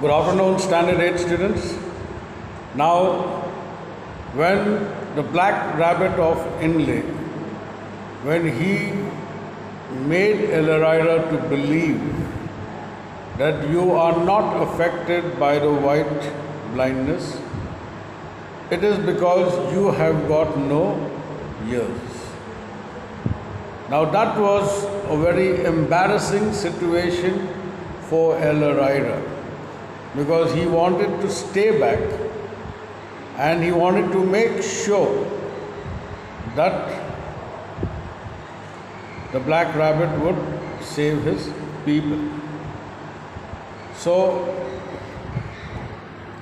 Good afternoon, Standard 8 students. Now, when the black rabbit of Inle, when he made Ahrairah to believe that you are not affected by the white blindness, it is because you have got no ears. Now that was a very embarrassing situation for Ahrairah, because he wanted to stay back and he wanted to make sure that the black rabbit would save his people. So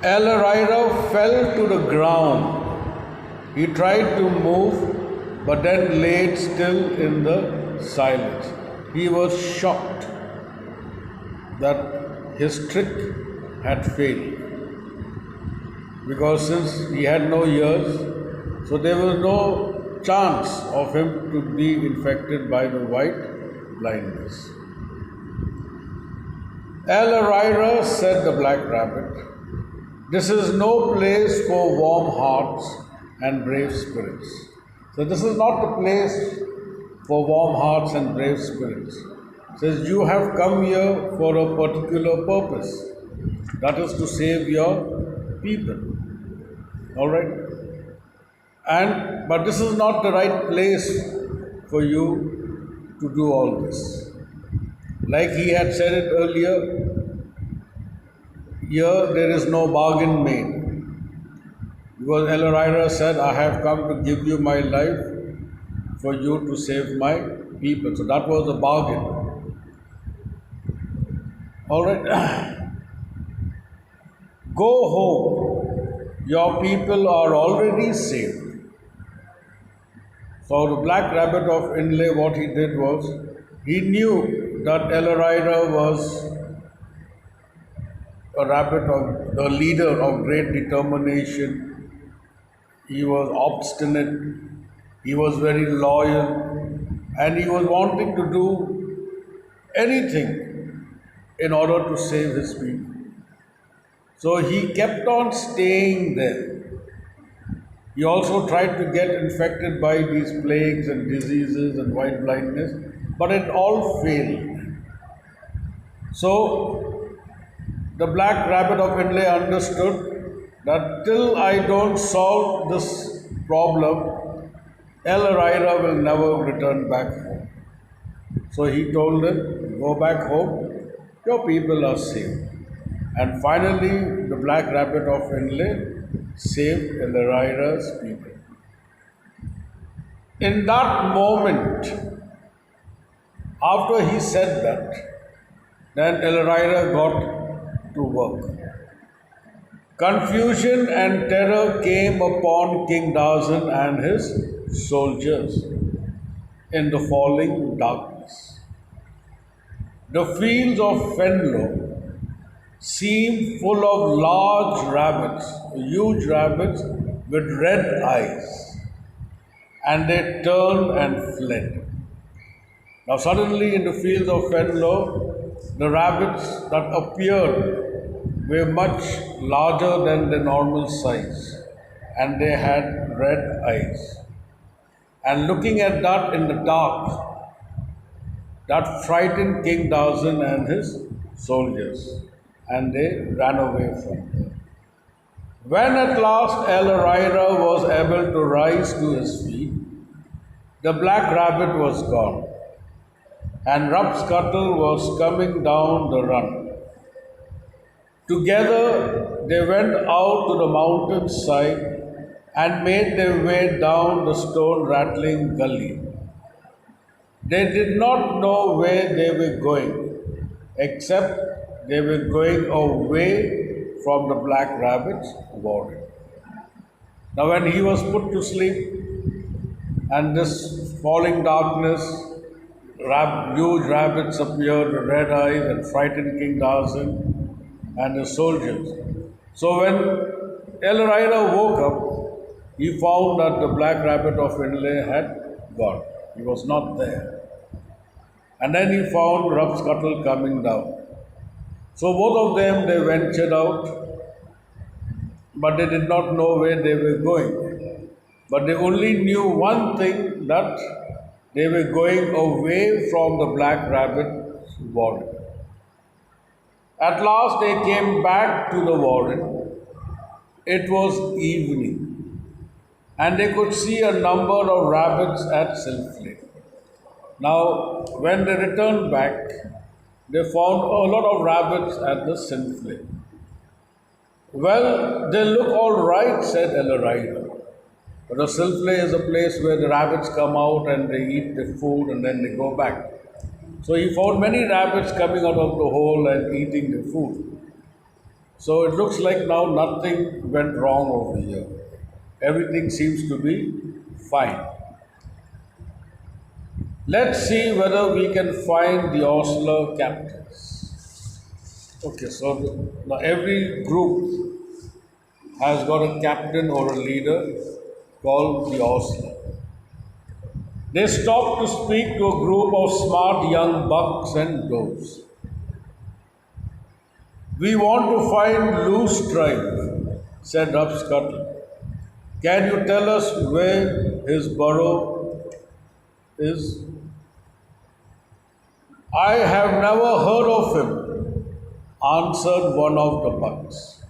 Ahrairah fell to the ground. He tried to move, but then laid still in the silence. He was shocked that his trick had failed, because since he had no ears, so there was no chance of him to be infected by the white blindness. Ahrairah said the black rabbit, "This is no place for warm hearts and brave spirits." So this is not the place for warm hearts and brave spirits. It says you have come here for a particular purpose. That is to save your people. All right? But this is not the right place for you to do all this. Like he had said it earlier, here there is no bargain made. Because Ahrairah said, "I have come to give you my life for you to save my people." So that was a bargain. All right. Go home. Your people are already saved. So the black rabbit of Inle, what he did was, he knew that Ahrairah was a leader of great determination. He was obstinate, he was very loyal, and he was wanting to do anything in order to save his people. So he kept on staying there. He also tried to get infected by these plagues and diseases and white blindness, but it all failed. So the black rabbit of Inle understood that till I don't solve this problem, Ahrairah will never return back home. So he told them, "Go back home, your people are safe." And finally, the black rabbit of Inle saved Ahrairah's people. In that moment, after he said that, then Ahrairah got to work. Confusion and terror came upon King Darzan and his soldiers in the falling darkness. The fields of Fenlo seemed full of large rabbits, huge rabbits with red eyes, and they turned and fled. Now suddenly in the fields of Fenlo, the rabbits that appeared were much larger than the normal size, and they had red eyes. And looking at that in the dark, that frightened King Darzan and his soldiers, and they ran away from there. When at last Ahrairah was able to rise to his feet, the black rabbit was gone, and Rapscuttle was coming down the run. Together they went out to the mountain side and made their way down the stone rattling gully. They did not know where they were going, except they were going away from the black rabbit's warren. Now when he was put to sleep, and this falling darkness, huge rabbits appeared with red eyes and frightened King Darzan and his soldiers. So when Ahrairah woke up, he found that the black rabbit of Inle had gone. He was not there. And then he found Rapscuttle coming down. So both of them they ventured out, but they did not know where they were going. But they only knew one thing, that they were going away from the black rabbit's warren. At last they came back to the warren. It was evening, and they could see a number of rabbits at Silfley. Now, when they returned back, they found a lot of rabbits at the Silfley. Well, they look all right, said Ahrairah. But a Silfley is a place where the rabbits come out and they eat the food and then they go back. So he found many rabbits coming out of the hole and eating the food. So it looks like now nothing went wrong over here. Everything seems to be fine. Let's see whether we can find the Osler captains. Okay, so now every group has got a captain or a leader called the Osler. They stopped to speak to a group of smart young bucks and does. We want to find Loose Tribe, said Upscuttle. Can you tell us where his burrow is? I have never heard of him, answered one of the bucks.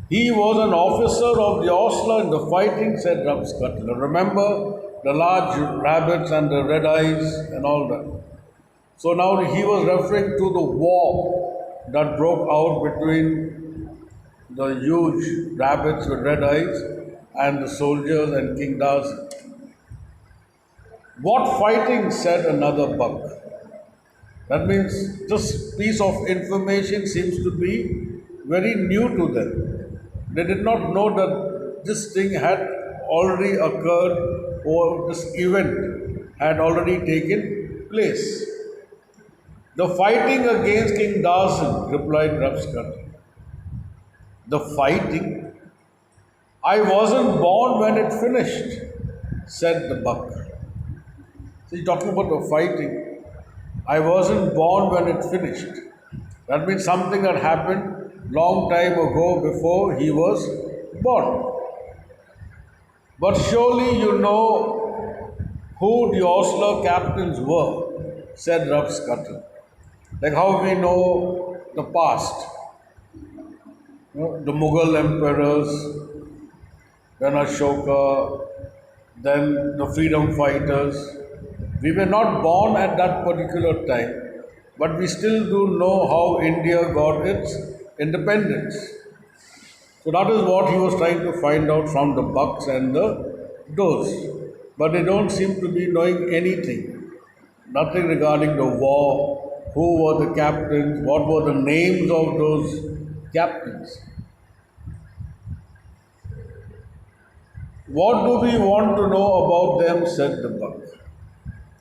He was an officer of the Osler in the fighting, said Upscuttle. Remember the large rabbits and the red eyes and all that. So now he was referring to the war that broke out between the huge rabbits with red eyes and the soldiers and King Darcy. What fighting, said another buck. That means this piece of information seems to be very new to them. They did not know that this thing had already occurred or this event had already taken place. The fighting against King Darcy, replied Rapscut. The fighting? I wasn't born when it finished, said the buck. So he's talking about the fighting. I wasn't born when it finished. That means something that happened long time ago before he was born. But surely you know who the Osler captains were, said Rapscutter. Like how we know the past. You know, the Mughal emperors, then Ashoka, then the freedom fighters. We were not born at that particular time, but we still do know how India got its independence. So that is what he was trying to find out from the bucks and the does. But they don't seem to be knowing anything. Nothing regarding the war, who were the captains, what were the names of those captains. What do we want to know about them, said the buck.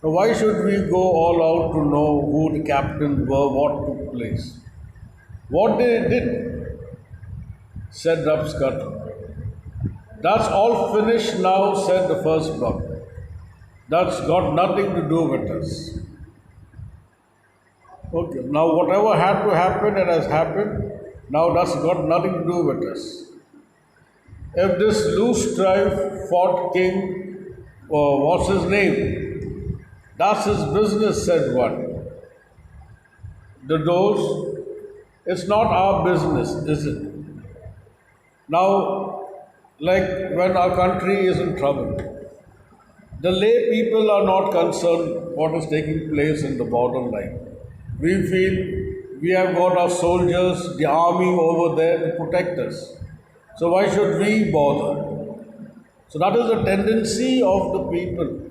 Now why should we go all out to know who the captains were, what took place? What they did, said Rapscut. That's all finished now, said the first buck. That's got nothing to do with us. Okay, now whatever had to happen, it has happened. Now that's got nothing to do with us. If this loose tribe fought king, what's his name? That's his business, said one. The doors, it's not our business, is it? Now, like when our country is in trouble, the lay people are not concerned what is taking place in the borderline. We feel we have got our soldiers, the army over there to protect us. So why should we bother? So that is the tendency of the people,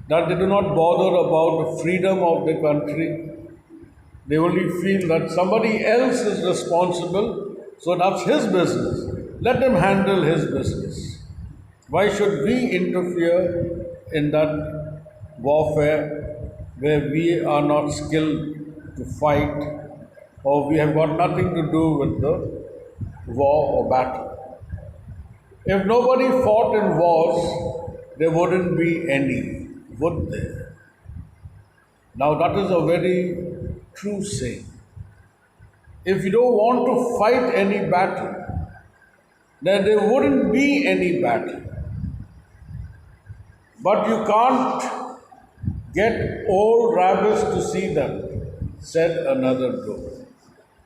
that they do not bother about the freedom of the country. They only feel that somebody else is responsible, so that's his business. Let him handle his business. Why should we interfere in that warfare where we are not skilled to fight, or we have got nothing to do with the war or battle? If nobody fought in wars, there wouldn't be any, would there? Now that is a very true saying. If you don't want to fight any battle, then there wouldn't be any battle. But you can't get old rabbits to see them, said another group.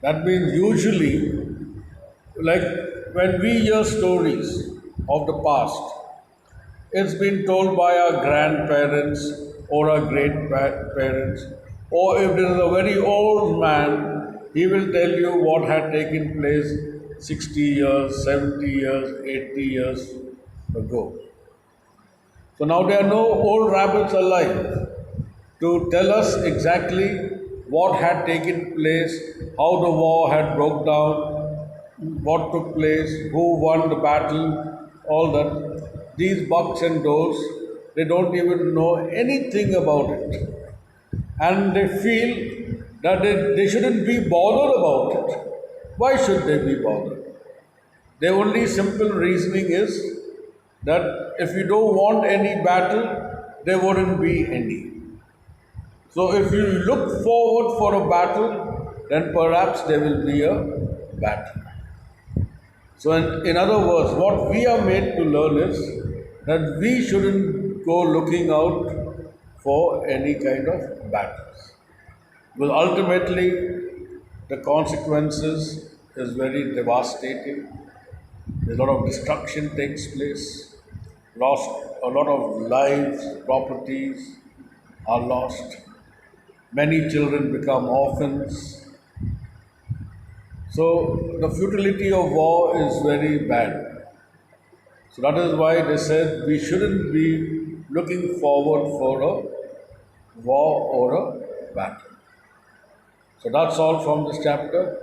That means usually, like when we hear stories of the past, it's been told by our grandparents or our great parents, or if there is a very old man, he will tell you what had taken place 60 years, 70 years, 80 years ago. So now there are no old rabbits alive to tell us exactly what had taken place, how the war had broke down, what took place, who won the battle, all that. These bucks and does, they don't even know anything about it. And they feel that they shouldn't be bothered about it. Why should they be bothered? Their only simple reasoning is that if you don't want any battle, there wouldn't be any. So if you look forward for a battle, then perhaps there will be a battle. So in other words, what we are made to learn is that we shouldn't go looking out for any kind of battles. Because ultimately the consequences is very devastating. A lot of destruction takes place, lost a lot of lives, properties are lost. Many children become orphans. So the futility of war is very bad. So that is why they said we shouldn't be looking forward for a war or a battle. So that's all from this chapter.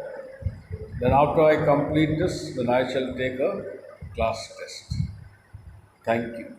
Then after I complete this, then I shall take a class test. Thank you.